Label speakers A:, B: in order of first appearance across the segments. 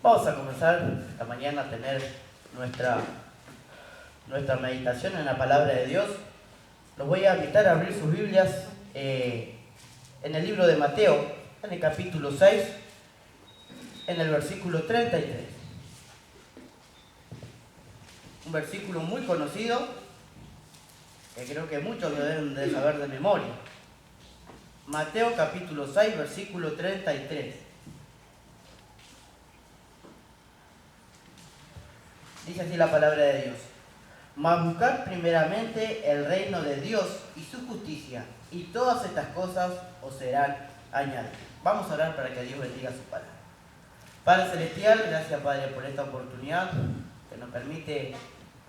A: Vamos a comenzar esta mañana a tener nuestra meditación en la palabra de Dios. Los voy a invitar a abrir sus Biblias en el libro de Mateo, en el capítulo 6, en el versículo 33. Un versículo muy conocido, que creo que muchos lo deben de saber de memoria. Mateo capítulo 6, versículo 33. Dice así la palabra de Dios: mas buscad primeramente el reino de Dios y su justicia, y todas estas cosas os serán añadidas. Vamos a orar para que Dios bendiga su palabra. Padre Celestial, gracias Padre por esta oportunidad que nos permite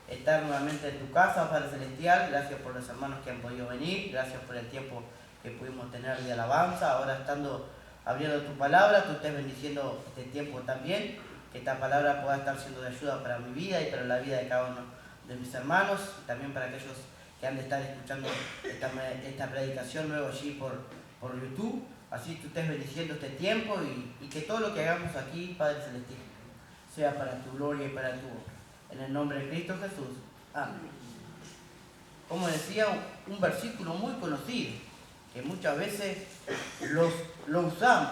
A: estar nuevamente en tu casa, Padre Celestial. Gracias por los hermanos que han podido venir, gracias por el tiempo que pudimos tener de alabanza. Ahora estando abriendo tu palabra, tú estés bendiciendo este tiempo también, que esta palabra pueda estar siendo de ayuda para mi vida y para la vida de cada uno de mis hermanos, y también para aquellos que han de estar escuchando esta predicación luego allí por YouTube. Así tú estés bendiciendo este tiempo y que todo lo que hagamos aquí, Padre Celestial, sea para tu gloria y para tu honra. En el nombre de Cristo Jesús. Amén. Como decía, un versículo muy conocido, que muchas veces lo usamos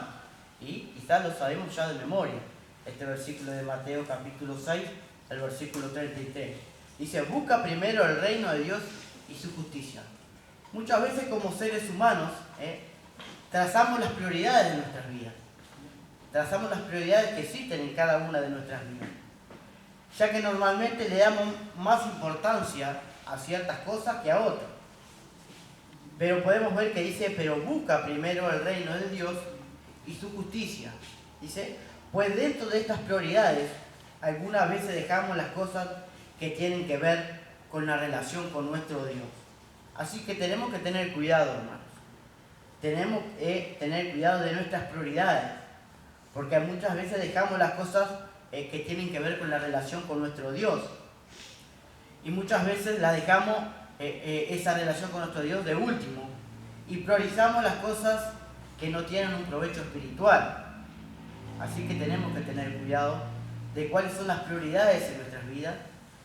A: y quizás lo sabemos ya de memoria. Este versículo de Mateo capítulo 6, el versículo 33. Dice: busca primero el reino de Dios y su justicia. Muchas veces como seres humanos trazamos las prioridades de nuestras vidas. Trazamos las prioridades que existen en cada una de nuestras vidas, ya que normalmente le damos más importancia a ciertas cosas que a otras. Pero podemos ver que dice: pero busca primero el reino de Dios y su justicia. Dice, pues dentro de estas prioridades, algunas veces dejamos las cosas que tienen que ver con la relación con nuestro Dios. Así que tenemos que tener cuidado, hermanos. Tenemos que tener cuidado de nuestras prioridades, porque muchas veces dejamos las cosas que tienen que ver con la relación con nuestro Dios. Y muchas veces la dejamos, esa relación con nuestro Dios, de último, y priorizamos las cosas que no tienen un provecho espiritual. Así que tenemos que tener cuidado de cuáles son las prioridades en nuestras vidas,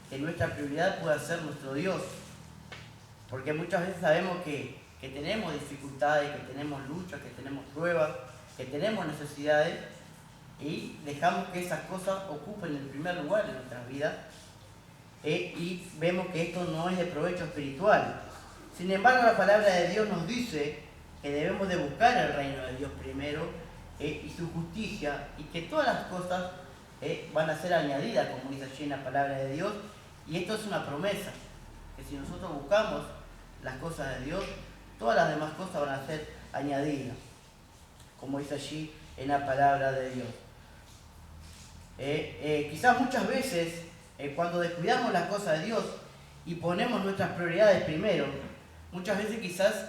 A: que nuestra prioridad pueda ser nuestro Dios. Porque muchas veces sabemos que tenemos dificultades, que tenemos luchas, que tenemos pruebas, que tenemos necesidades, y dejamos que esas cosas ocupen el primer lugar en nuestras vidas, y vemos que esto no es de provecho espiritual. Sin embargo, la palabra de Dios nos dice que debemos de buscar el reino de Dios primero, y su justicia, y que todas las cosas van a ser añadidas, como dice allí en la palabra de Dios. Y esto es una promesa, que si nosotros buscamos las cosas de Dios, todas las demás cosas van a ser añadidas, como dice allí en la palabra de Dios. Quizás muchas veces, cuando descuidamos las cosas de Dios y ponemos nuestras prioridades primero, muchas veces quizás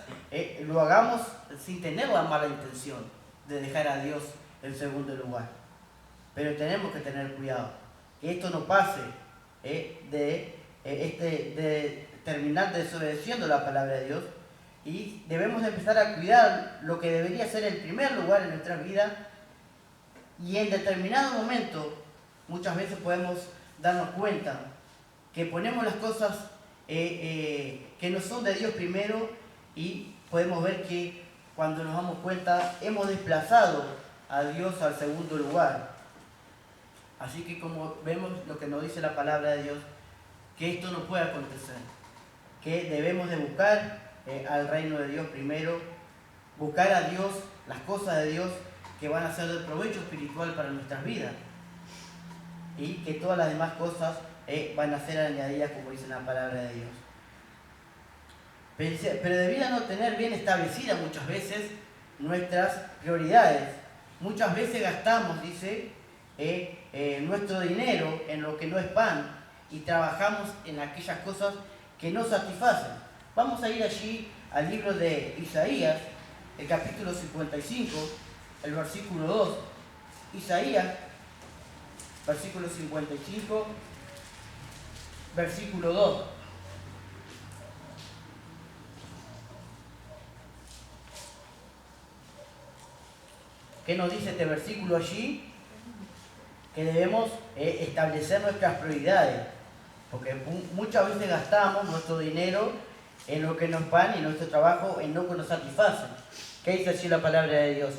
A: lo hagamos sin tener la mala intención de dejar a Dios en segundo lugar. Pero tenemos que tener cuidado, que esto no pase de terminar desobedeciendo la palabra de Dios, y debemos empezar a cuidar lo que debería ser el primer lugar en nuestra vida. Y en determinado momento, muchas veces podemos darnos cuenta que ponemos las cosas que no son de Dios primero, y podemos ver que cuando nos damos cuenta hemos desplazado a Dios al segundo lugar. Así que como vemos lo que nos dice la palabra de Dios, que esto no puede acontecer, que debemos de buscar al reino de Dios primero, buscar a Dios, las cosas de Dios que van a ser de provecho espiritual para nuestras vidas, y que todas las demás cosas van a ser añadidas, como dice la palabra de Dios. Pero debido a no tener bien establecidas muchas veces nuestras prioridades, muchas veces gastamos, dice, nuestro dinero en lo que no es pan, y trabajamos en aquellas cosas que no satisfacen. Vamos a ir allí al libro de Isaías, el capítulo 55, el versículo 2. Isaías, versículo 55, versículo 2. ¿Qué nos dice este versículo allí? que debemos establecer nuestras prioridades, porque muchas veces gastamos nuestro dinero en lo que nos van y nuestro trabajo en lo que nos satisface. ¿Qué dice así la palabra de Dios?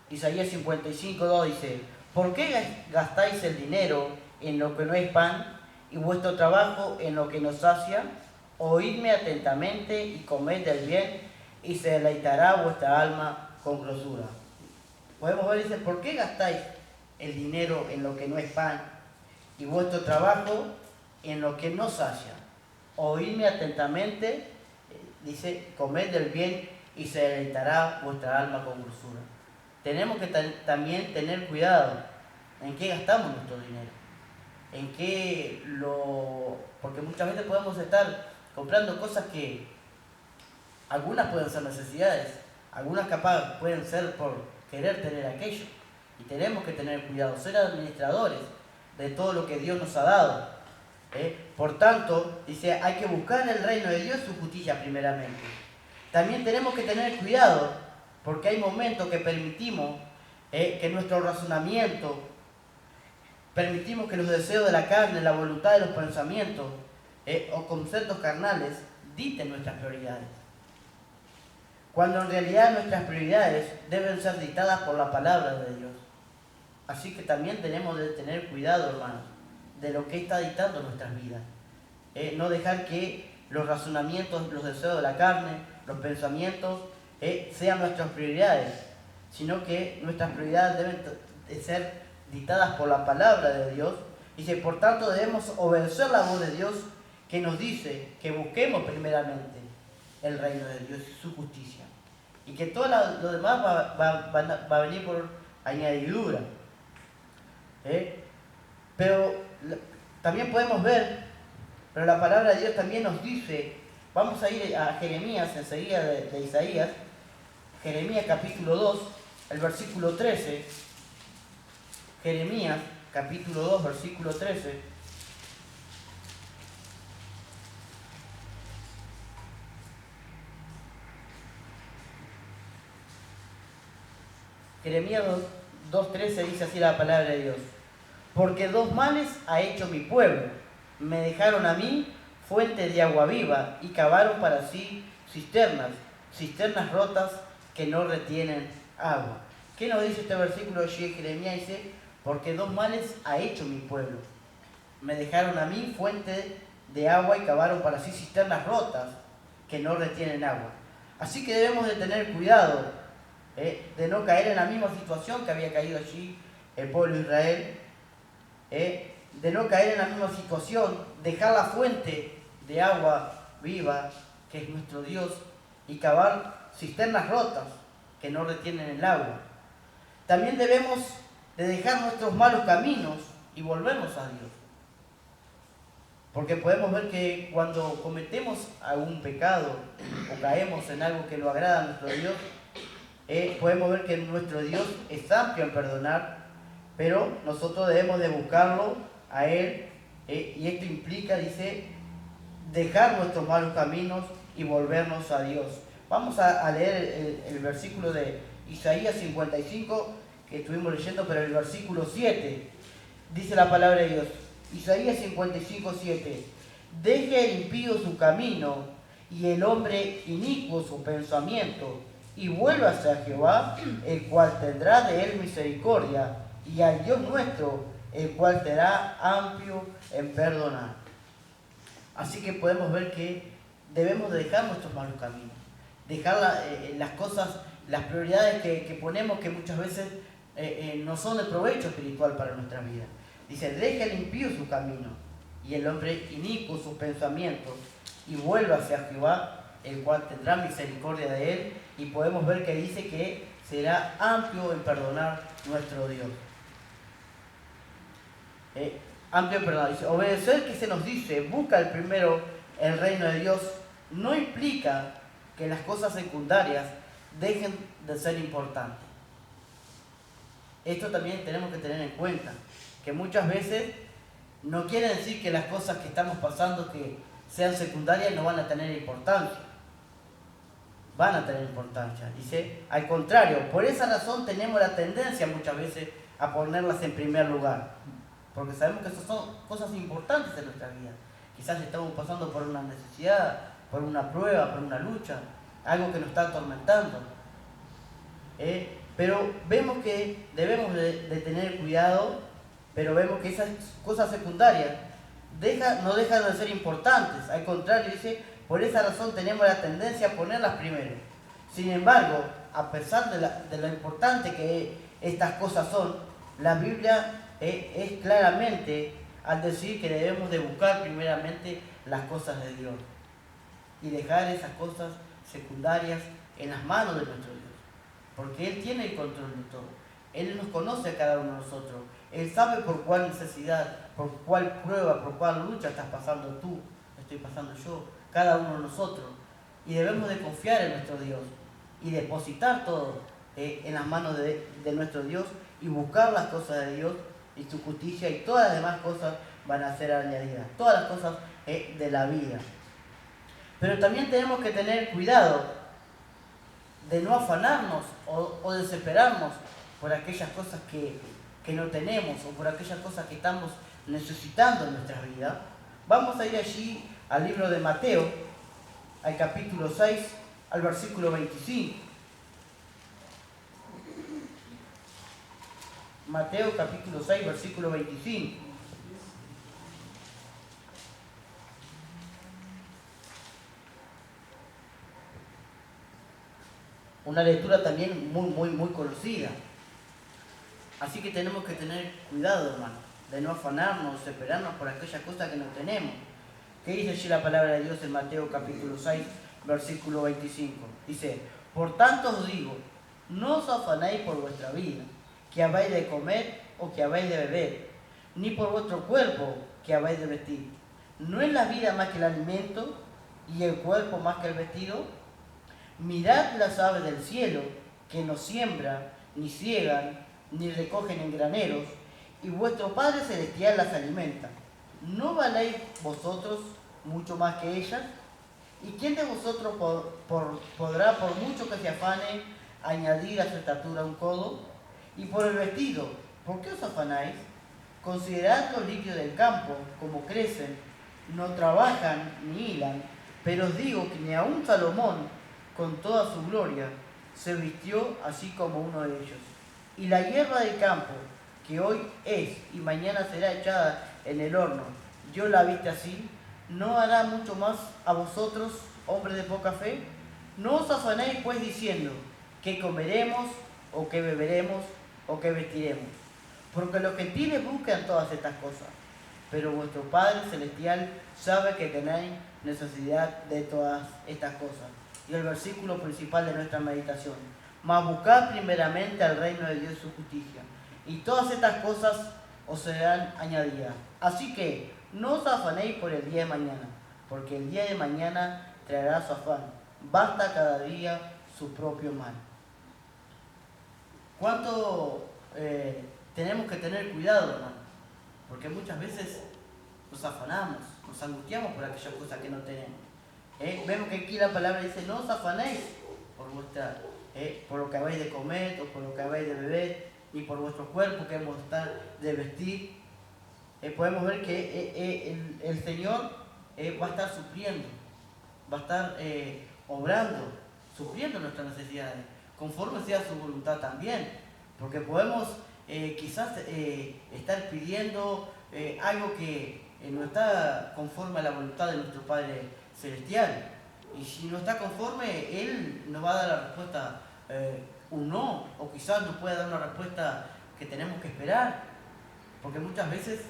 A: Isaías 55:2 dice: ¿por qué gastáis el dinero en lo que no es pan y vuestro trabajo en lo que nos sacia? Oídme atentamente y comed del bien, y se deleitará vuestra alma con grosura. Podemos ver, dice, ¿por qué gastáis el dinero en lo que no es pan y vuestro trabajo en lo que no sacia? Oídme atentamente, dice, comed del bien y se deleitará vuestra alma con grosura. Tenemos que también tener cuidado en qué gastamos nuestro dinero, en qué porque muchas veces podemos estar comprando cosas que algunas pueden ser necesidades, algunas capaz pueden ser por querer tener aquello. Y tenemos que tener cuidado, ser administradores de todo lo que Dios nos ha dado. Por tanto, dice, hay que buscar el reino de Dios y su justicia primeramente. También tenemos que tener cuidado, porque hay momentos que permitimos que nuestro razonamiento, permitimos que los deseos de la carne, la voluntad de los pensamientos o conceptos carnales dicten nuestras prioridades, cuando en realidad nuestras prioridades deben ser dictadas por la palabra de Dios. Así que también tenemos que tener cuidado, hermanos, de lo que está dictando nuestras vidas. No dejar que los razonamientos, los deseos de la carne, los pensamientos sean nuestras prioridades, sino que nuestras prioridades deben de ser dictadas por la palabra de Dios. Dice, por tanto debemos obedecer la voz de Dios, que nos dice que busquemos primeramente el reino de Dios y su justicia, y que todo lo demás va a venir por añadidura. Pero también podemos ver, pero la palabra de Dios también nos dice, vamos a ir a Jeremías enseguida de Isaías, Jeremías capítulo 2, el versículo 13, Jeremías capítulo 2, versículo 13. Jeremías 2:13 dice así la palabra de Dios: porque dos males ha hecho mi pueblo, me dejaron a mí fuente de agua viva y cavaron para sí cisternas rotas que no retienen agua. ¿Qué nos dice este versículo de Jeremías? Dice, porque dos males ha hecho mi pueblo, me dejaron a mí fuente de agua y cavaron para sí cisternas rotas que no retienen agua. Así que debemos de tener cuidado de no caer en la misma situación que había caído allí el pueblo de Israel, de no caer en la misma situación, dejar la fuente de agua viva, que es nuestro Dios, y cavar cisternas rotas que no retienen el agua. También debemos de dejar nuestros malos caminos y volvernos a Dios. Porque podemos ver que cuando cometemos algún pecado o caemos en algo que no agrada a nuestro Dios, podemos ver que nuestro Dios es amplio en perdonar, pero nosotros debemos de buscarlo a Él, y esto implica, dice, dejar nuestros malos caminos y volvernos a Dios. Vamos a leer el versículo de Isaías 55 que estuvimos leyendo, pero el versículo 7 dice la palabra de Dios. Isaías 55:7: deje el impío su camino y el hombre inicuo su pensamiento, y vuélvase a Jehová, el cual tendrá de él misericordia, y al Dios nuestro, el cual será amplio en perdonar. Así que podemos ver que debemos de dejar nuestros malos caminos, dejar las cosas, las prioridades que ponemos, que muchas veces no son de provecho espiritual para nuestra vida. Dice, deje el impío su camino y el hombre inicuo sus pensamientos, y vuélvase a Jehová, el cual tendrá misericordia de él. Y podemos ver que dice que será amplio en perdonar nuestro Dios. Amplio en perdonar. Dice, obedecer, que se nos dice, busca primero el reino de Dios, no implica que las cosas secundarias dejen de ser importantes. Esto también tenemos que tener en cuenta, que muchas veces no quiere decir que las cosas que estamos pasando que sean secundarias no van a tener importancia. Van a tener importancia. Dice, al contrario, por esa razón tenemos la tendencia muchas veces a ponerlas en primer lugar. Porque sabemos que esas son cosas importantes en nuestra vida. Quizás estamos pasando por una necesidad, por una prueba, por una lucha, algo que nos está atormentando. Pero vemos que debemos de tener cuidado, pero vemos que esas cosas secundarias no dejan de ser importantes. Al contrario, dice, por esa razón tenemos la tendencia a ponerlas primero. Sin embargo, a pesar de lo importante que estas cosas son, la Biblia es claramente al decir que debemos de buscar primeramente las cosas de Dios y dejar esas cosas secundarias en las manos de nuestro Dios, porque Él tiene el control de todo. Él nos conoce a cada uno de nosotros. Él sabe por cuál necesidad, por cuál prueba, por cuál lucha estás pasando tú, estoy pasando yo, cada uno de nosotros. Y debemos de confiar en nuestro Dios y depositar todo en las manos de nuestro Dios y buscar las cosas de Dios y su justicia, y todas las demás cosas van a ser añadidas, todas las cosas de la vida. Pero también tenemos que tener cuidado de no afanarnos o desesperarnos por aquellas cosas que no tenemos o por aquellas cosas que estamos necesitando en nuestra vida. Vamos a ir allí al libro de Mateo, al capítulo 6, al versículo 25. Mateo capítulo 6, versículo 25. Una lectura también muy conocida. Así que tenemos que tener cuidado, hermano, de no afanarnos, desesperarnos por aquellas cosas que no tenemos. ¿Qué dice allí la palabra de Dios en Mateo capítulo 6, versículo 25? Dice, por tanto os digo, no os afanéis por vuestra vida, que habéis de comer o que habéis de beber, ni por vuestro cuerpo, que habéis de vestir. ¿No es la vida más que el alimento y el cuerpo más que el vestido? Mirad las aves del cielo, que no siembran, ni ciegan, ni recogen en graneros, y vuestro Padre Celestial las alimenta. ¿No valéis vosotros mucho más que ellas? ¿Y quién de vosotros podrá, por mucho que se afane, añadir a su estatura un codo? Y por el vestido, ¿por qué os afanáis? Considerad los lirios del campo, como crecen, no trabajan ni hilan, pero os digo que ni aun Salomón, con toda su gloria, se vistió así como uno de ellos. Y la hierba del campo, que hoy es y mañana será echada en el horno, Dios la viste así, ¿no hará mucho más a vosotros, hombres de poca fe? No os afanéis pues diciendo, ¿qué comeremos, o qué beberemos, o qué vestiremos? Porque los gentiles buscan todas estas cosas, pero vuestro Padre Celestial sabe que tenéis necesidad de todas estas cosas. Y el versículo principal de nuestra meditación, mas buscad primeramente al reino de Dios y su justicia, y todas estas cosas os serán añadidas. Así que no os afanéis por el día de mañana, porque el día de mañana traerá su afán. Basta cada día su propio mal. ¿Cuánto tenemos que tener cuidado, hermano? Porque muchas veces nos afanamos, nos angustiamos por aquellas cosas que no tenemos. Vemos que aquí la palabra dice, no os afanéis por lo que habéis de comer, o por lo que habéis de beber, ni por vuestro cuerpo que hemos de vestir. Podemos ver que el Señor va a estar supliendo, va a estar obrando, supliendo nuestras necesidades, conforme sea su voluntad también. Porque podemos quizás estar pidiendo algo que no está conforme a la voluntad de nuestro Padre Celestial. Y si no está conforme, Él nos va a dar la respuesta un no, o quizás nos pueda dar una respuesta que tenemos que esperar. Porque muchas veces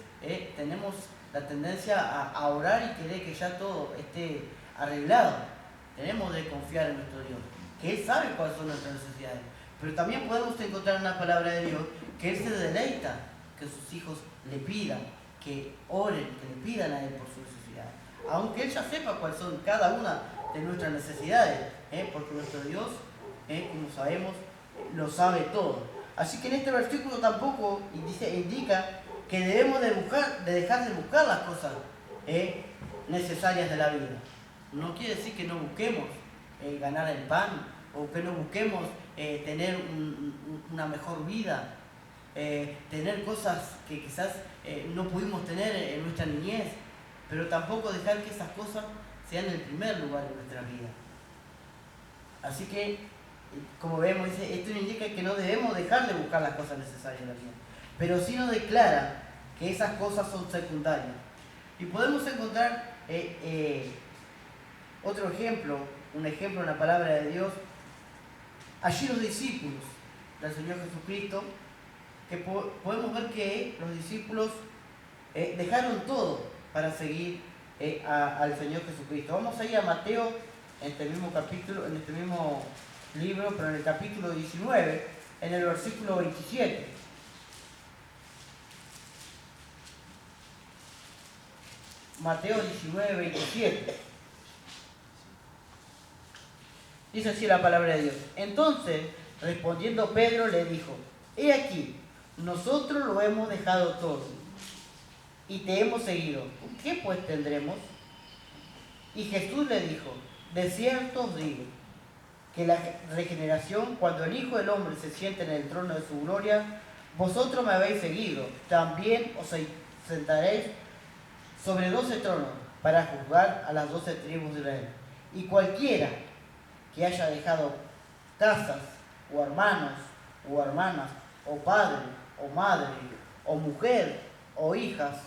A: tenemos la tendencia a orar y querer que ya todo esté arreglado. Tenemos de confiar en nuestro Dios, que Él sabe cuáles son nuestras necesidades. Pero también podemos encontrar en la palabra de Dios que Él se deleita que sus hijos le pidan, que oren, que le pidan a Él por sus necesidades. Aunque Él ya sepa cuáles son cada una de nuestras necesidades, porque nuestro Dios, como sabemos, lo sabe todo. Así que en este versículo tampoco indica que debemos de dejar de buscar las cosas necesarias de la vida. No quiere decir que no busquemos ganar el pan, o que no busquemos tener una mejor vida, tener cosas que quizás no pudimos tener en nuestra niñez, pero tampoco dejar que esas cosas sean el primer lugar en nuestra vida. Así que, como vemos, esto indica que no debemos dejar de buscar las cosas necesarias en la vida, pero sí nos declara que esas cosas son secundarias. Y podemos encontrar otro ejemplo, un ejemplo en la palabra de Dios. Allí los discípulos del Señor Jesucristo, que podemos ver que los discípulos dejaron todo para seguir al Señor Jesucristo. Vamos a ir a Mateo, en este mismo capítulo, en este mismo libro, pero en el capítulo 19, en el versículo 27. Mateo 19, 27. Dice así la palabra de Dios. Entonces, respondiendo Pedro, le dijo: He aquí, nosotros lo hemos dejado todo y te hemos seguido. ¿Qué pues tendremos? Y Jesús le dijo: De cierto os digo, que la regeneración, cuando el Hijo del Hombre se siente en el trono de su gloria, vosotros me habéis seguido. También os sentaréis sobre 12 tronos para juzgar a las 12 tribus de Israel. Y cualquiera que haya dejado casas, o hermanos, o hermanas, o padre, o madre, o mujer, o hijas,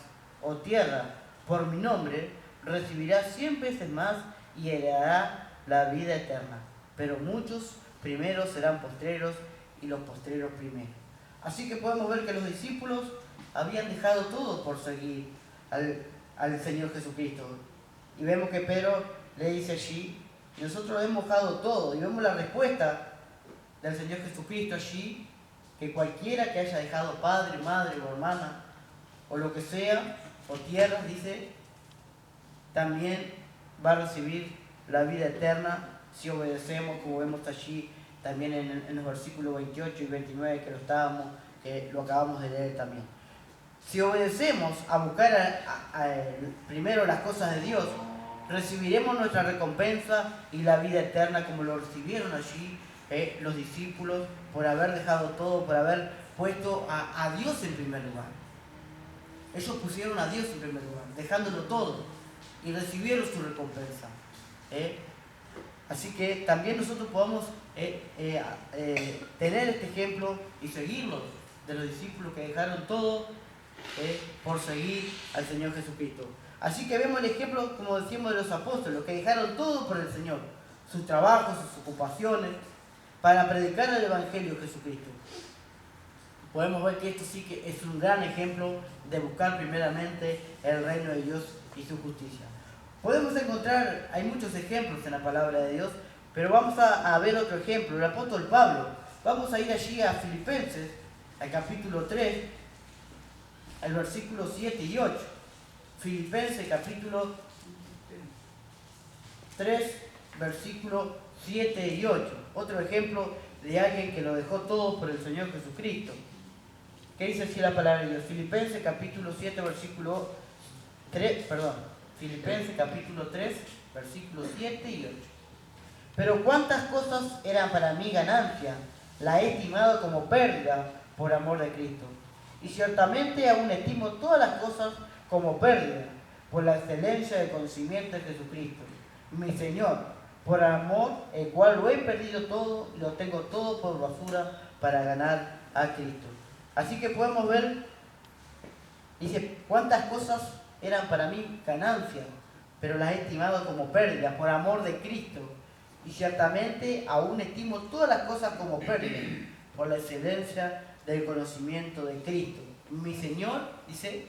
A: o tierra, por mi nombre, recibirá 100 veces más y heredará la vida eterna. Pero muchos primeros serán postreros, y los postreros primeros. Así que podemos ver que los discípulos habían dejado todo por seguir al Señor Jesucristo. Y vemos que Pedro le dice allí: nosotros hemos dejado todo. Y vemos la respuesta del Señor Jesucristo allí, que cualquiera que haya dejado padre, madre o hermana, o lo que sea, o tierras, dice, también va a recibir la vida eterna si obedecemos, como vemos allí también en los versículos 28 y 29 que lo acabamos de leer también. Si obedecemos a buscar primero las cosas de Dios, recibiremos nuestra recompensa y la vida eterna, como lo recibieron allí los discípulos, por haber dejado todo, por haber puesto a Dios en primer lugar. Ellos pusieron a Dios en primer lugar, dejándolo todo, y recibieron su recompensa. Así que también nosotros podemos tener este ejemplo y seguirlos de los discípulos que dejaron todo por seguir al Señor Jesucristo. Así que vemos el ejemplo, como decimos, de los apóstoles, los que dejaron todo por el Señor, sus trabajos, sus ocupaciones, para predicar el Evangelio de Jesucristo. Podemos ver que esto sí que es un gran ejemplo de buscar primeramente el reino de Dios y su justicia. Podemos encontrar, hay muchos ejemplos en la palabra de Dios, pero vamos a ver otro ejemplo, el apóstol Pablo. Vamos a ir allí a Filipenses, al capítulo 3, al versículo 7 y 8. Filipenses, capítulo 3, versículo 7 y 8. Otro ejemplo de alguien que lo dejó todo por el Señor Jesucristo. ¿Qué dice así la palabra de Dios? Filipenses, capítulo 7, versículo 3, Filipenses, capítulo 3, versículos 7 y 8. Pero cuántas cosas eran para mí ganancia, la he estimado como pérdida por amor de Cristo. Y ciertamente aún estimo todas las cosas como pérdida, por la excelencia del conocimiento de Jesucristo, mi Señor, por amor el cual lo he perdido todo y lo tengo todo por basura para ganar a Cristo. Así que podemos ver, dice, cuántas cosas eran para mí ganancia, pero las he estimado como pérdida por amor de Cristo. Y ciertamente aún estimo todas las cosas como pérdida, por la excelencia del conocimiento de Cristo, mi Señor, dice,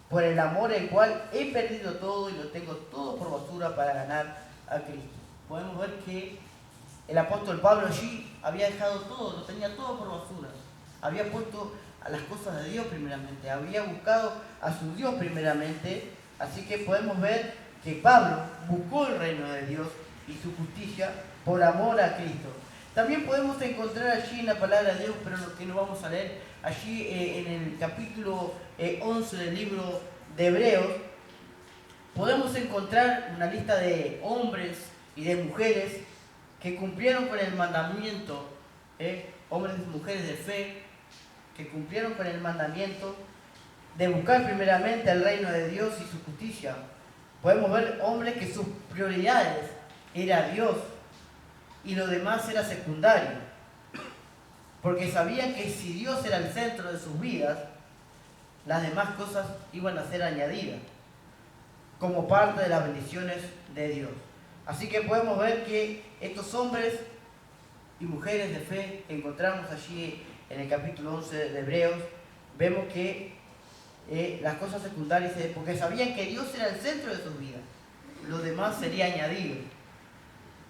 A: por el amor el cual he perdido todo y lo tengo todo por basura para ganar a Cristo. Podemos ver que el apóstol Pablo allí había dejado todo, lo tenía todo por basura. Había puesto a las cosas de Dios primeramente, había buscado a su Dios primeramente. Así que podemos ver que Pablo buscó el reino de Dios y su justicia por amor a Cristo. También podemos encontrar allí en la palabra de Dios, pero lo que no vamos a leer, allí en el capítulo 11 del libro de Hebreos, podemos encontrar una lista de hombres y de mujeres que cumplieron con el mandamiento, hombres y mujeres de fe, que cumplieron con el mandamiento de buscar primeramente el reino de Dios y su justicia. Podemos ver hombres que sus prioridades era Dios y lo demás era secundario, porque sabían que si Dios era el centro de sus vidas, las demás cosas iban a ser añadidas como parte de las bendiciones de Dios. Así que podemos ver que estos hombres y mujeres de fe que encontramos allí en el capítulo 11 de Hebreos, vemos que las cosas secundarias, porque sabían que Dios era el centro de sus vidas, lo demás sería añadido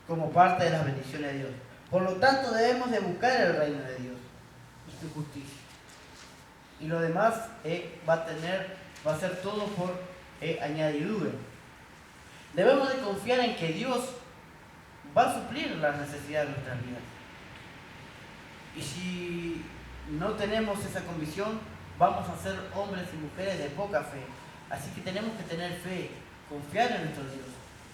A: como parte de las bendiciones de Dios. Por lo tanto, debemos de buscar el reino de Dios y su justicia. Y lo demás va a ser todo por añadidura. Debemos de confiar en que Dios va a suplir las necesidades de nuestras vidas. Y si no tenemos esa convicción, vamos a ser hombres y mujeres de poca fe. Así que tenemos que tener fe, confiar en nuestro Dios,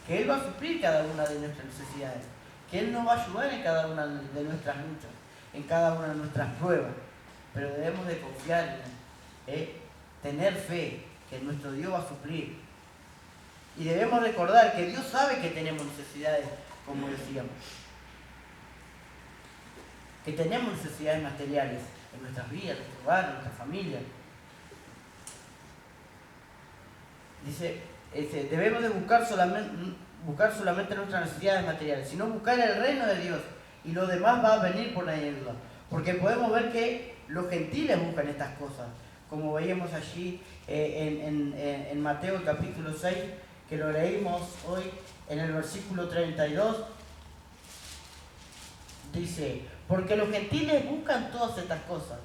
A: que Él va a suplir cada una de nuestras necesidades, que Él nos va a ayudar en cada una de nuestras luchas, en cada una de nuestras pruebas. Pero debemos de confiar en tener fe, que nuestro Dios va a suplir. Y debemos recordar que Dios sabe que tenemos necesidades, como decíamos. Que tenemos necesidades materiales en nuestras vidas, en nuestro hogar, en nuestra familia. Dice, debemos de buscar solamente nuestras necesidades materiales, sino buscar el reino de Dios, y lo demás va a venir por añadidura. Porque podemos ver que los gentiles buscan estas cosas, como veíamos allí en Mateo capítulo 6, que lo leímos hoy en el versículo 32. Dice, porque los gentiles buscan todas estas cosas,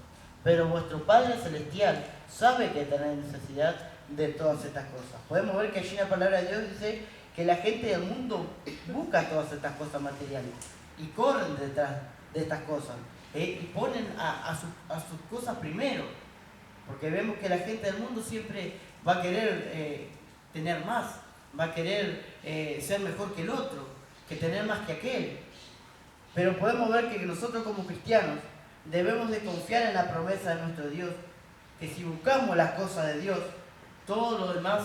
A: pero vuestro Padre Celestial sabe que tenéis necesidad de todas estas cosas. Podemos ver que allí en la palabra de Dios dice que la gente del mundo busca todas estas cosas materiales y corren detrás de estas cosas y ponen a sus cosas primero, porque vemos que la gente del mundo siempre va a querer tener más, va a querer ser mejor que el otro, que tener más que aquel. Pero podemos ver que nosotros como cristianos debemos de confiar en la promesa de nuestro Dios, que si buscamos las cosas de Dios, todo lo demás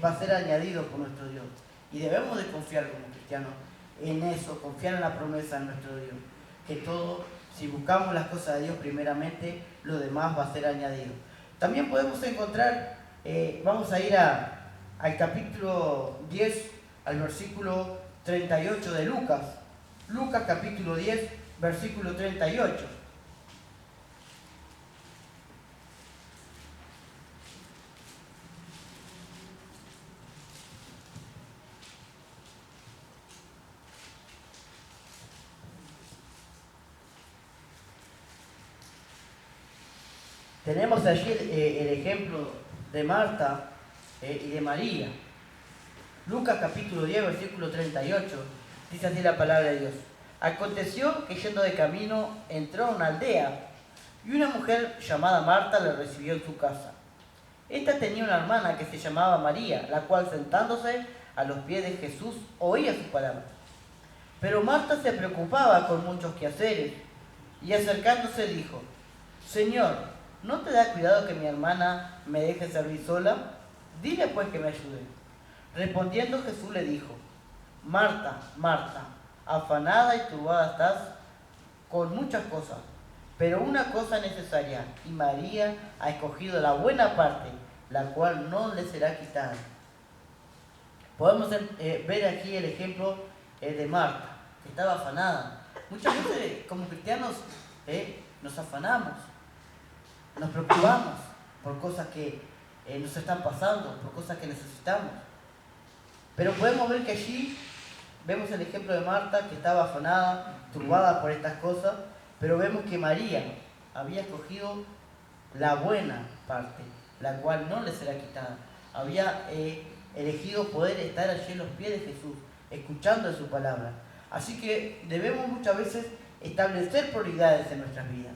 A: va a ser añadido por nuestro Dios. Y debemos de confiar como cristianos en eso, confiar en la promesa de nuestro Dios, que todo, si buscamos las cosas de Dios primeramente, lo demás va a ser añadido. También podemos encontrar, vamos a ir al capítulo 10, al versículo 38 de Lucas. Lucas capítulo 10, versículo 38. Tenemos allí el ejemplo de Marta y de María. Lucas capítulo 10, versículo 38, dice así la palabra de Dios. Aconteció que yendo de camino entró a una aldea y una mujer llamada Marta le recibió en su casa. Esta tenía una hermana que se llamaba María, la cual sentándose a los pies de Jesús oía sus palabras. Pero Marta se preocupaba con muchos quehaceres y acercándose dijo, Señor, ¿no te da cuidado que mi hermana me deje servir sola? Dile pues que me ayude. Respondiendo Jesús le dijo, Marta, Marta, afanada y turbada estás con muchas cosas, pero una cosa necesaria, y María ha escogido la buena parte, la cual no le será quitada. Podemos ver aquí el ejemplo de Marta, que estaba afanada. Muchas veces como cristianos nos afanamos, nos preocupamos por cosas que nos están pasando, por cosas que necesitamos. Pero podemos ver que allí vemos el ejemplo de Marta, que estaba afanada, turbada por estas cosas, pero vemos que María había escogido la buena parte, la cual no le será quitada. Había elegido poder estar allí en los pies de Jesús, escuchando su palabra. Así que debemos muchas veces establecer prioridades en nuestras vidas.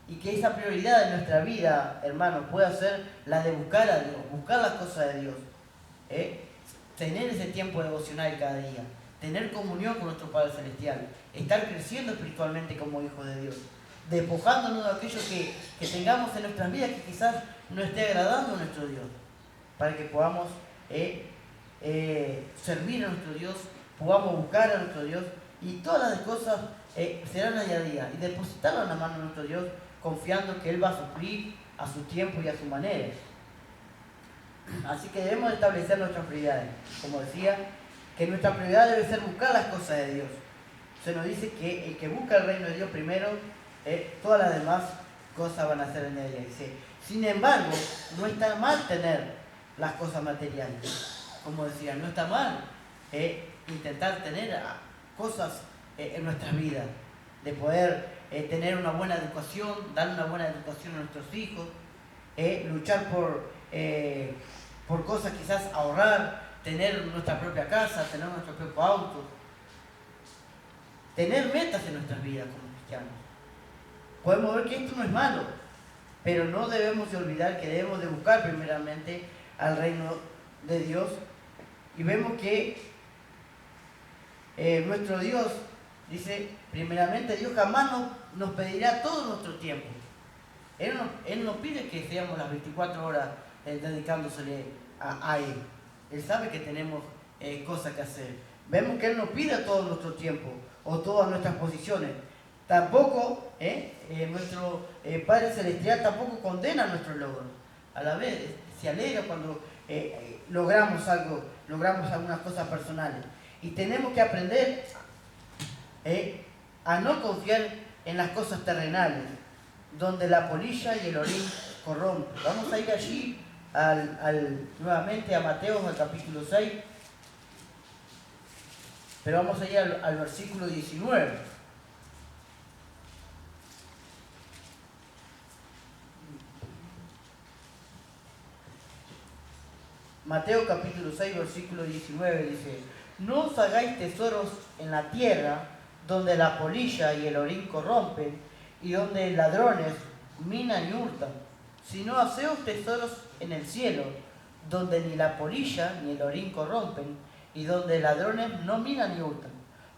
A: Y que esa prioridad de nuestra vida, hermanos, pueda ser la de buscar a Dios, buscar las cosas de Dios. Tener ese tiempo devocional cada día, tener comunión con nuestro Padre Celestial, estar creciendo espiritualmente como hijos de Dios. despojándonos de aquello que tengamos en nuestras vidas que quizás no esté agradando a nuestro Dios, para que podamos servir a nuestro Dios, podamos buscar a nuestro Dios y todas las cosas serán añadidas y depositarlo en la mano de nuestro Dios, confiando que Él va a suplir a su tiempo y a su manera. Así que debemos establecer nuestras prioridades. Como decía, que nuestra prioridad debe ser buscar las cosas de Dios. Se nos dice que el que busca el reino de Dios primero, todas las demás cosas van a ser añadidas. Dice, sin embargo, no está mal tener las cosas materiales. Como decía, no está mal intentar tener cosas en nuestras vidas, de poder tener una buena educación, dar una buena educación a nuestros hijos, luchar por cosas, quizás ahorrar, tener nuestra propia casa, tener nuestro propio auto, tener metas en nuestras vidas como cristianos. Podemos ver que esto no es malo, pero no debemos de olvidar que debemos de buscar primeramente al reino de Dios. Y vemos que nuestro Dios, dice, primeramente Dios jamás nos pedirá todo nuestro tiempo. Él nos pide que seamos las 24 horas dedicándosele a Él. Él sabe que tenemos cosas que hacer. Vemos que Él nos pide todo nuestro tiempo o todas nuestras posiciones. Tampoco, nuestro Padre Celestial tampoco condena nuestros logros. A la vez, se alegra cuando logramos algo, logramos algunas cosas personales. Y tenemos que aprender a no confiar en las cosas terrenales, donde la polilla y el orín corrompen. Vamos a ir allí nuevamente a Mateo, al capítulo 6, pero vamos a ir al versículo 19. Mateo capítulo 6, versículo 19 dice: no os hagáis tesoros en la tierra, donde la polilla y el orín corrompen, y donde ladrones minan y hurtan, sino haceos tesoros en el cielo, donde ni la polilla ni el orín corrompen, y donde ladrones no minan ni hurtan.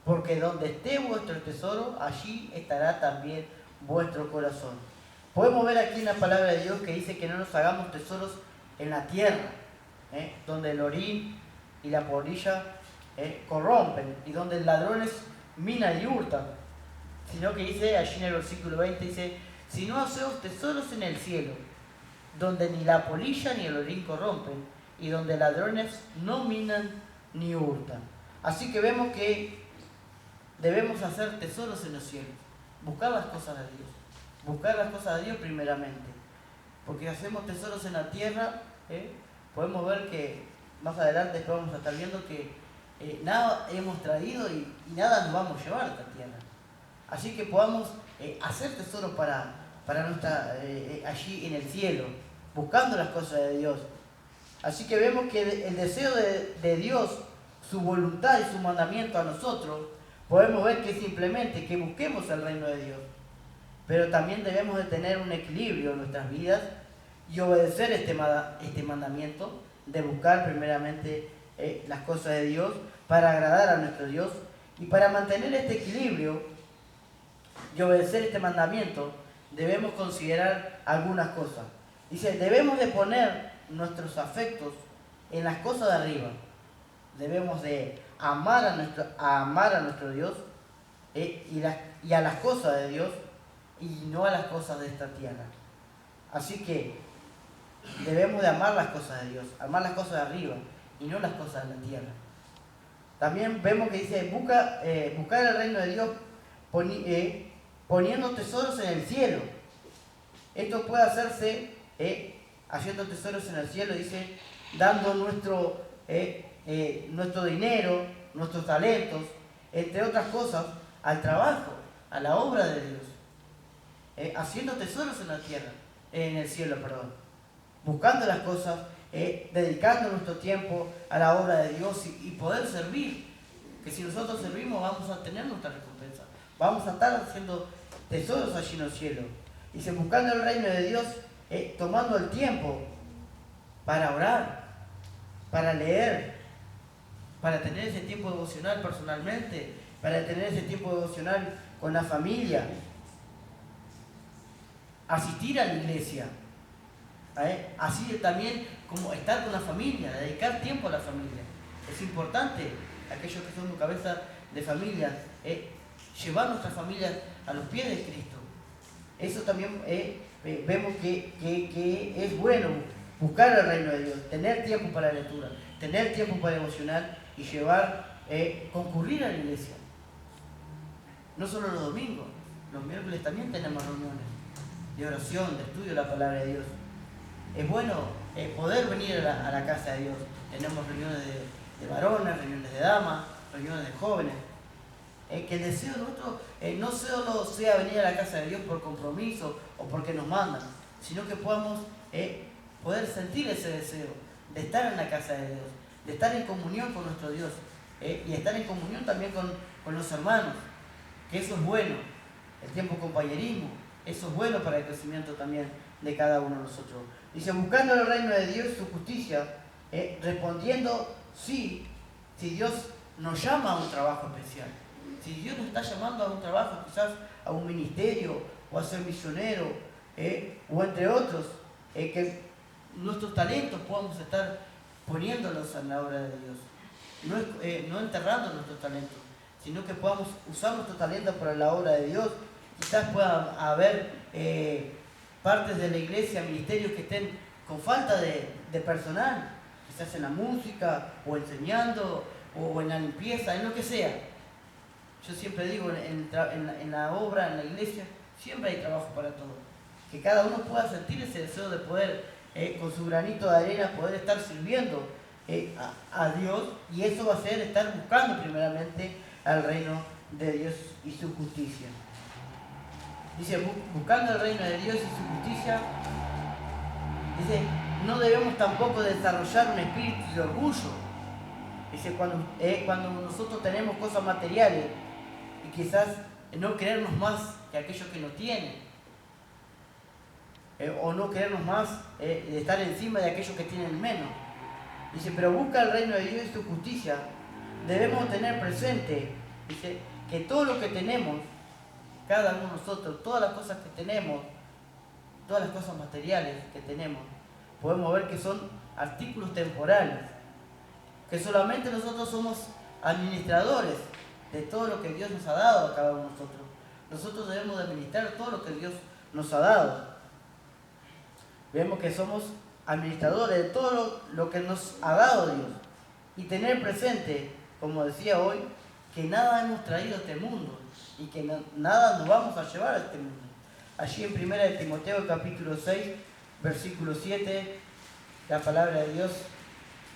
A: Porque donde esté vuestro tesoro, allí estará también vuestro corazón. Podemos ver aquí en la palabra de Dios que dice que no nos hagamos tesoros en la tierra, donde el orín y la polilla corrompen, y donde ladrones minan y hurtan, sino que dice allí en el versículo 20, dice: sino haceos tesoros en el cielo, donde ni la polilla ni el orín corrompen, y donde ladrones no minan ni hurtan. Así que vemos que debemos hacer tesoros en los cielos, buscar las cosas de Dios, buscar las cosas de Dios primeramente, porque si hacemos tesoros en la tierra, podemos ver que más adelante vamos a estar viendo que nada hemos traído y nada nos vamos a llevar a esta tierra. Así que podamos hacer tesoros para nuestra, allí en el cielo, buscando las cosas de Dios. Así que vemos que el deseo de Dios, su voluntad y su mandamiento a nosotros, podemos ver que simplemente que busquemos el reino de Dios. Pero también debemos de tener un equilibrio en nuestras vidas y obedecer este mandamiento de buscar primeramente las cosas de Dios para agradar a nuestro Dios. Y para mantener este equilibrio y obedecer este mandamiento, debemos considerar algunas cosas. Dice, debemos de poner nuestros afectos en las cosas de arriba. Debemos de amar a nuestro Dios y a las cosas de Dios, y no a las cosas de esta tierra. Así que debemos de amar las cosas de Dios, amar las cosas de arriba y no las cosas de la tierra. También vemos que dice, buscar el reino de Dios poniendo tesoros en el cielo. Esto puede hacerse haciendo tesoros en el cielo, dice, dando nuestro dinero, nuestros talentos, entre otras cosas, al trabajo, a la obra de Dios. Haciendo tesoros en la tierra, en el cielo, perdón. Buscando las cosas, dedicando nuestro tiempo a la obra de Dios y poder servir. Que si nosotros servimos vamos a tener nuestra recompensa. Vamos a estar haciendo tesoros allí en el cielo. Dice, buscando el reino de Dios, tomando el tiempo para orar, para leer, para tener ese tiempo devocional personalmente, para tener ese tiempo devocional con la familia. asistir a la iglesia. Así también como estar con la familia, dedicar tiempo a la familia. Es importante, aquellos que son cabeza de familia, llevar nuestras familias a los pies de Cristo. Eso también vemos que es bueno buscar el reino de Dios, tener tiempo para la lectura, tener tiempo para emocionar y concurrir a la iglesia. No solo los domingos, los miércoles también tenemos reuniones de oración, de estudio de la palabra de Dios. Es bueno poder venir a la casa de Dios. Tenemos reuniones de varones, reuniones de damas, reuniones de jóvenes. Que el deseo nuestro no solo sea venir a la casa de Dios por compromiso o porque nos mandan, sino que podamos poder sentir ese deseo de estar en la casa de Dios, de estar en comunión con nuestro Dios y estar en comunión también con los hermanos, que eso es bueno. El tiempo de compañerismo, eso es bueno para el crecimiento también de cada uno de nosotros. Dice, buscando el reino de Dios y su justicia, respondiendo sí, si Dios nos llama a un trabajo especial. Si Dios nos está llamando a un trabajo, quizás a un ministerio, o a ser misionero, o entre otros, que nuestros talentos podamos estar poniéndolos en la obra de Dios. No enterrando nuestros talentos, sino que podamos usar nuestros talentos para la obra de Dios. Quizás pueda haber partes de la iglesia, ministerios que estén con falta de personal, quizás en la música, o enseñando, o en la limpieza, en lo que sea. Yo siempre digo, en la obra, en la iglesia, siempre hay trabajo para todos. Que cada uno pueda sentir ese deseo de poder, con su granito de arena, poder estar sirviendo a Dios, y eso va a ser estar buscando primeramente al reino de Dios y su justicia. Dice, buscando el reino de Dios y su justicia, dice, no debemos tampoco desarrollar un espíritu de orgullo. Dice, cuando nosotros tenemos cosas materiales y quizás no creernos más que aquellos que no tienen, o no creernos más de estar encima de aquellos que tienen menos. Dice, pero busca el reino de Dios y su justicia. Debemos tener presente, dice, que todo lo que tenemos, cada uno de nosotros, todas las cosas que tenemos, todas las cosas materiales que tenemos, podemos ver que son artículos temporales, que solamente nosotros somos administradores de todo lo que Dios nos ha dado a cada uno de nosotros. Nosotros debemos de administrar todo lo que Dios nos ha dado. Vemos que somos administradores de todo lo que nos ha dado Dios. Y tener presente, como decía hoy, que nada hemos traído a este mundo y que nada nos vamos a llevar a este mundo. Allí en 1 de Timoteo capítulo 6, versículo 7, la palabra de Dios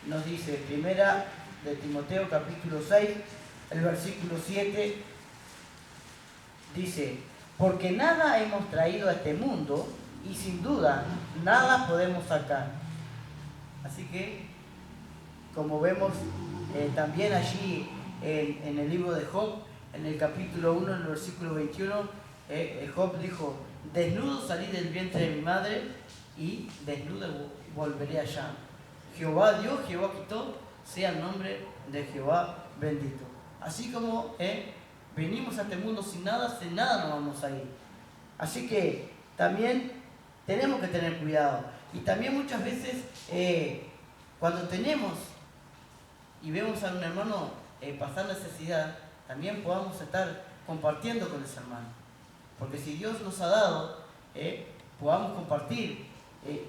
A: nos dice, 1 de Timoteo capítulo 6, el versículo 7, dice, porque nada hemos traído a este mundo y sin duda nada podemos sacar. Así que, como vemos también allí en el libro de Job, en el capítulo 1, en el versículo 21, Job dijo, desnudo salí del vientre de mi madre y desnudo volveré allá. Jehová dio, Jehová quitó, sea el nombre de Jehová bendito. Así como venimos a este mundo sin nada nos vamos a ir. Así que también tenemos que tener cuidado. Y también muchas veces cuando tenemos y vemos a un hermano pasar necesidad, también podamos estar compartiendo con ese hermano. Porque si Dios nos ha dado, podamos compartir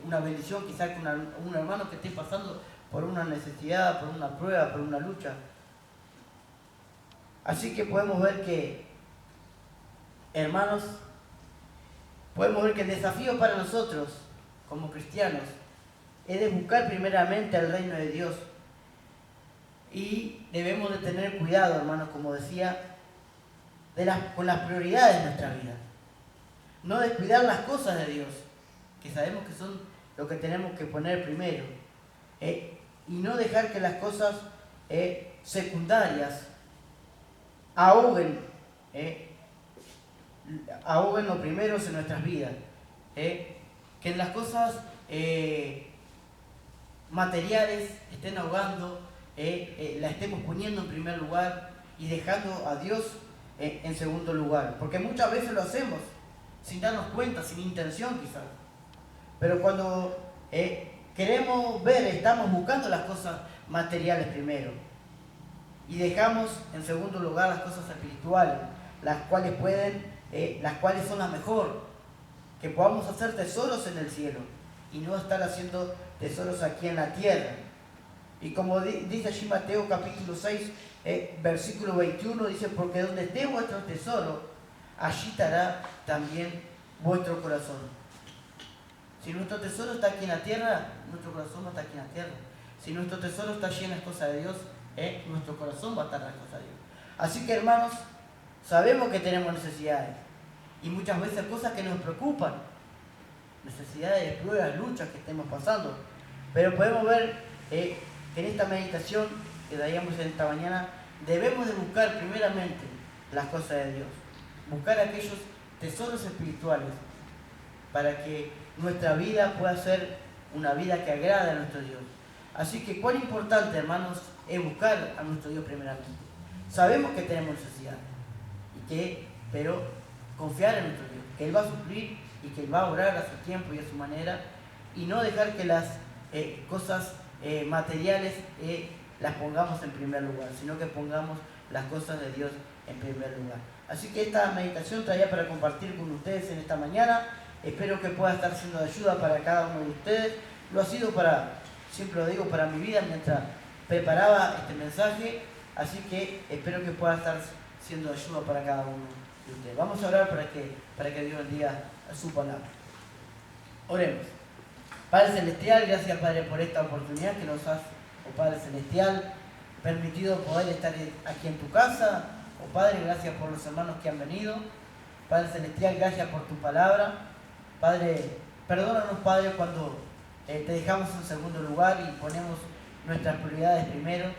A: una bendición quizás con un hermano que esté pasando por una necesidad, por una prueba, por una lucha. Así que podemos ver que, hermanos, podemos ver que el desafío para nosotros, como cristianos, es de buscar primeramente el reino de Dios. Y debemos de tener cuidado, hermanos, como decía, con las prioridades de nuestra vida. No descuidar las cosas de Dios, que sabemos que son lo que tenemos que poner primero. Y no dejar que las cosas secundarias ahoguen los primeros en nuestras vidas. Que las cosas materiales estén ahogando, la estemos poniendo en primer lugar y dejando a Dios en segundo lugar. Porque muchas veces lo hacemos. sin darnos cuenta, sin intención quizás. Pero cuando queremos ver, estamos buscando las cosas materiales primero y dejamos en segundo lugar las cosas espirituales, las cuales son las mejor, que podamos hacer tesoros en el cielo y no estar haciendo tesoros aquí en la tierra. Y como dice allí Mateo capítulo 6, versículo 21, dice, porque donde esté vuestro tesoro, allí estará también vuestro corazón. Si nuestro tesoro está aquí en la tierra, nuestro corazón no está aquí en la tierra. Si nuestro tesoro está lleno de cosas de Dios, nuestro corazón va a estar en las cosas de Dios. Así que, hermanos, sabemos que tenemos necesidades y muchas veces cosas que nos preocupan, necesidades, pruebas, luchas que estemos pasando. Pero podemos ver que en esta meditación que daríamos en esta mañana, debemos de buscar primeramente las cosas de Dios, buscar aquellos tesoros espirituales para que nuestra vida pueda ser una vida que agrade a nuestro Dios. Así que cuán importante, hermanos, es buscar a nuestro Dios primeramente. Sabemos que tenemos necesidad, pero confiar en nuestro Dios, que Él va a suplir y que Él va a obrar a su tiempo y a su manera, y no dejar que las cosas materiales las pongamos en primer lugar, sino que pongamos las cosas de Dios en primer lugar. Así que esta meditación traía para compartir con ustedes en esta mañana. Espero que pueda estar siendo de ayuda para cada uno de ustedes. Lo ha sido siempre lo digo, para mi vida mientras preparaba este mensaje. Así que espero que pueda estar siendo de ayuda para cada uno de ustedes. Vamos a orar para que Dios bendiga su palabra. Oremos. Padre Celestial, gracias Padre por esta oportunidad que nos has, oh Padre Celestial, permitido poder estar aquí en tu casa. Oh Padre, gracias por los hermanos que han venido. Padre Celestial, gracias por tu palabra. Padre, perdónanos, Padre, cuando te dejamos en segundo lugar y ponemos nuestras prioridades primero.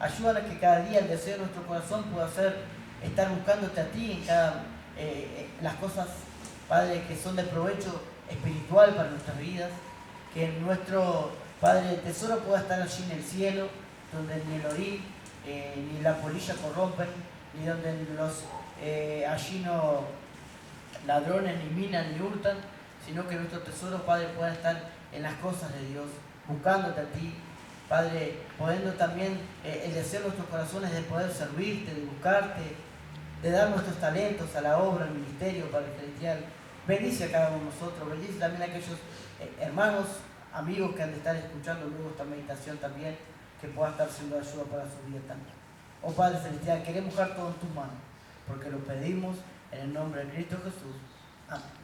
A: Ayúdanos que cada día el deseo de nuestro corazón pueda ser estar buscándote a ti en cada las cosas, Padre, que son de provecho espiritual para nuestras vidas. Que nuestro, Padre, tesoro pueda estar allí en el cielo, donde ni el orín ni la polilla corrompen, ni donde allí no ladrones ni minan ni hurtan, sino que nuestro tesoro, Padre, pueda estar en las cosas de Dios, buscándote a ti, Padre, poniendo también el deseo de nuestros corazones de poder servirte, de buscarte, de dar nuestros talentos a la obra, al ministerio, Padre Celestial. Bendice a cada uno de nosotros, bendice también a aquellos hermanos, amigos que han de estar escuchando luego esta meditación también, que pueda estar siendo de ayuda para su vida también. Oh Padre Celestial, queremos dejar todo en tus manos, porque lo pedimos en el nombre de Cristo Jesús. Amén.